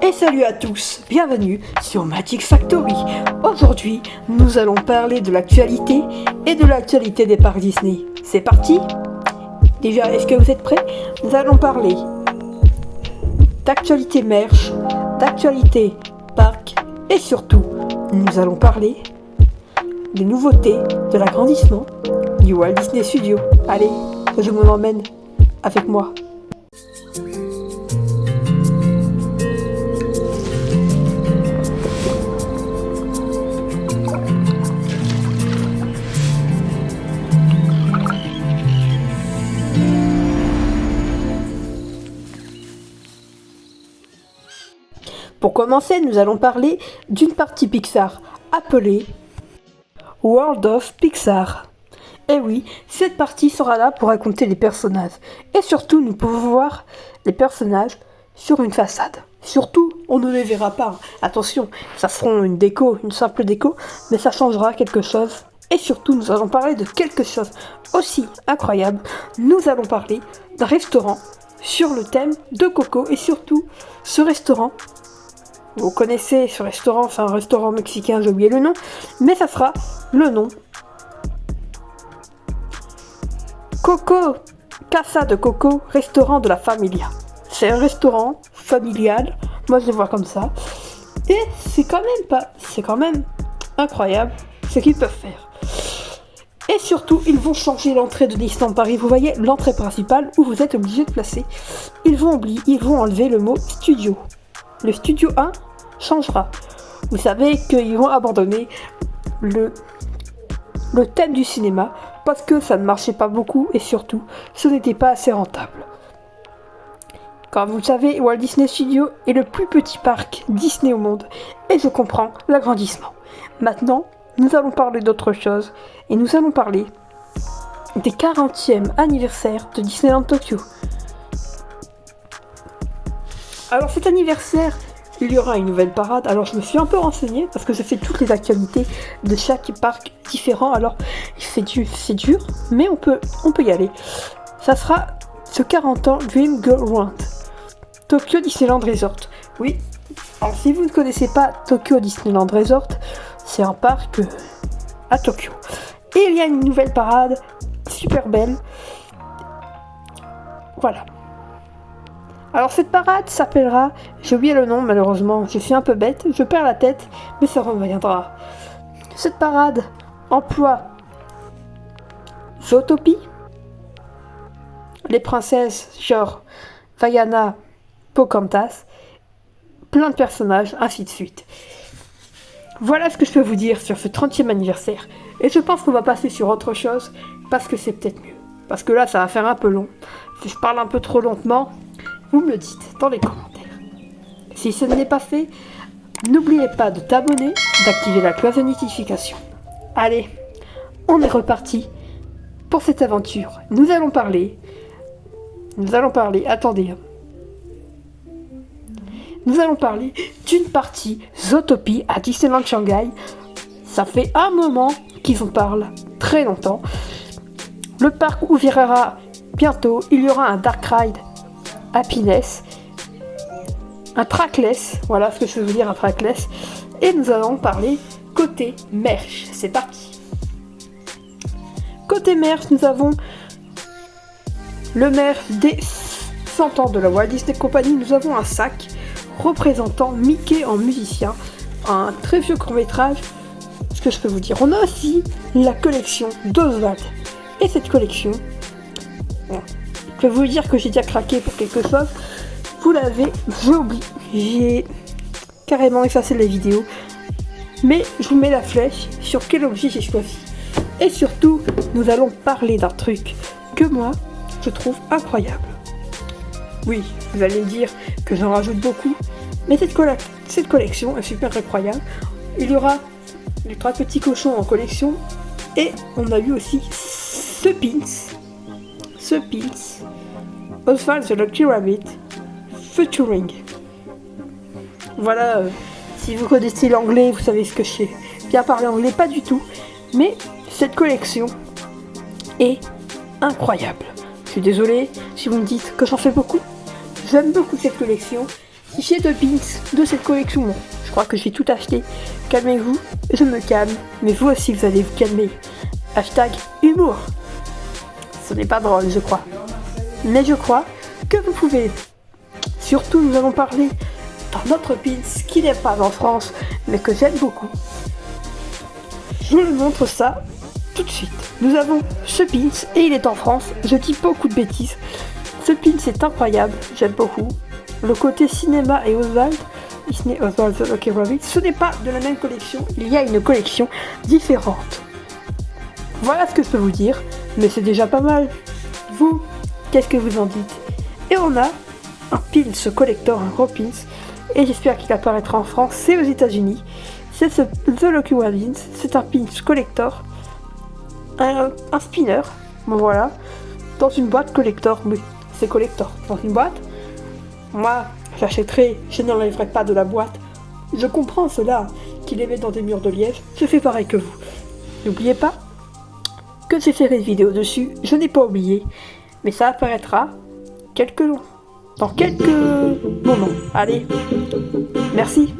Et salut à tous, bienvenue sur Magic Factory. Aujourd'hui, nous allons parler de l'actualité et de l'actualité des parcs Disney. C'est parti. Déjà, est-ce que vous êtes prêts? Nous allons parler d'actualité merch, d'actualité parc et surtout, nous allons parler des nouveautés de l'agrandissement du Walt Disney Studio. Allez, je vous emmène avec moi. Pour commencer, nous allons parler d'une partie Pixar appelée World of Pixar. Et oui, cette partie sera là pour raconter les personnages. Et surtout, nous pouvons voir les personnages sur une façade. Surtout, on ne les verra pas. Attention, ça sera une déco, une simple déco, mais ça changera quelque chose. Et surtout, nous allons parler de quelque chose aussi incroyable. Nous allons parler d'un restaurant sur le thème de Coco. Et surtout, ce restaurant, vous connaissez ce restaurant, c'est un restaurant mexicain, j'ai oublié le nom, mais ça sera le nom Coco, Casa de Coco, restaurant de la Familia. C'est un restaurant familial, moi je le vois comme ça, et c'est quand même incroyable ce qu'ils peuvent faire. Et surtout, ils vont changer l'entrée de Disneyland Paris. Vous voyez l'entrée principale où vous êtes obligé de placer. Ils vont enlever le mot studio. Le studio 1 changera. Vous savez qu'ils vont abandonner le thème du cinéma parce que ça ne marchait pas beaucoup et surtout, ce n'était pas assez rentable. Comme vous le savez, Walt Disney Studio est le plus petit parc Disney au monde et je comprends l'agrandissement. Maintenant, nous allons parler d'autre chose et nous allons parler des 40e anniversaire de Disneyland Tokyo. Alors cet anniversaire, il y aura une nouvelle parade. Alors je me suis un peu renseignée parce que je fais toutes les actualités de chaque parc différent. Alors c'est dur, mais on peut y aller. Ça sera ce 40 ans Dream Go Round. Tokyo Disneyland Resort. Oui, alors si vous ne connaissez pas Tokyo Disneyland Resort, c'est un parc à Tokyo. Et il y a une nouvelle parade super belle. Voilà. Alors cette parade s'appellera, j'ai oublié le nom malheureusement, je suis un peu bête, je perds la tête, mais ça reviendra. Cette parade emploie Zootopie, les princesses genre Vaiana, Pocahontas, plein de personnages, ainsi de suite. Voilà ce que je peux vous dire sur ce 30e anniversaire. Et je pense qu'on va passer sur autre chose, parce que c'est peut-être mieux. Parce que là ça va faire un peu long. Si je parle un peu trop lentement, vous me le dites dans les commentaires. Si ce n'est pas fait, n'oubliez pas de t'abonner, d'activer la cloche de notification. Allez, on est reparti pour cette aventure. Nous allons parler, attendez. Nous allons parler d'une partie Zootopie à Disneyland Shanghai. Ça fait un moment qu'ils en parlent, très longtemps. Le parc ouvrira bientôt, il y aura un Dark Ride Happiness, un trackless, voilà ce que je veux dire, un trackless, et nous allons parler côté merch. C'est parti. Côté merch, nous avons le merch des 100 ans de la Walt Disney Company. Nous avons un sac représentant Mickey en musicien, un très vieux court-métrage. Ce que je peux vous dire, on a aussi la collection d'Oswald, et cette collection, bon, je peux vous dire que j'ai déjà craqué pour quelque chose. Vous l'avez, j'ai carrément effacé la vidéo. Mais je vous mets la flèche sur quel objet j'ai choisi. Et surtout, nous allons parler d'un truc que moi, je trouve incroyable. Oui, vous allez me dire que j'en rajoute beaucoup. Mais cette collection est super incroyable. Il y aura les 3 petits cochons en collection. Et on a eu aussi ce pins. Oswald the Lucky Rabbit featuring. Voilà, si vous connaissez l'anglais, vous savez ce que je sais. Bien parler anglais, pas du tout. Mais cette collection est incroyable. Je suis désolée si vous me dites que j'en fais beaucoup. J'aime beaucoup cette collection Si j'ai 2 pins de cette collection, je crois que j'ai tout acheté. Calmez-vous, je me calme, mais vous aussi vous allez vous calmer. Hashtag humour. Ce n'est pas drôle, je crois. Mais je crois que vous pouvez. Surtout, nous allons parler d'un autre pins qui n'est pas en France, mais que j'aime beaucoup. Je vous montre ça tout de suite. Nous avons ce pins et il est en France. Je dis beaucoup de bêtises. Ce pins est incroyable, j'aime beaucoup. Le côté cinéma et Oswald, Disney Oswald the Lucky Rabbit, ce n'est pas de la même collection, il y a une collection différente. Voilà ce que je peux vous dire, mais c'est déjà pas mal. Vous, qu'est-ce que vous en dites? Et on a un pins collector, un gros pins, et j'espère qu'il apparaîtra en France et aux États-Unis. C'est ce The Lucky Rabbit, c'est un pins collector, un spinner, bon voilà, dans une boîte collector, oui, c'est collector, dans une boîte. Moi, j'achèterai, je n'enlèverai pas de la boîte. Je comprends cela, qu'il les met dans des murs de liège, je fais pareil que vous. N'oubliez pas que j'ai fait une vidéo dessus, je n'ai pas oublié, mais ça apparaîtra dans quelques moments. Allez, merci.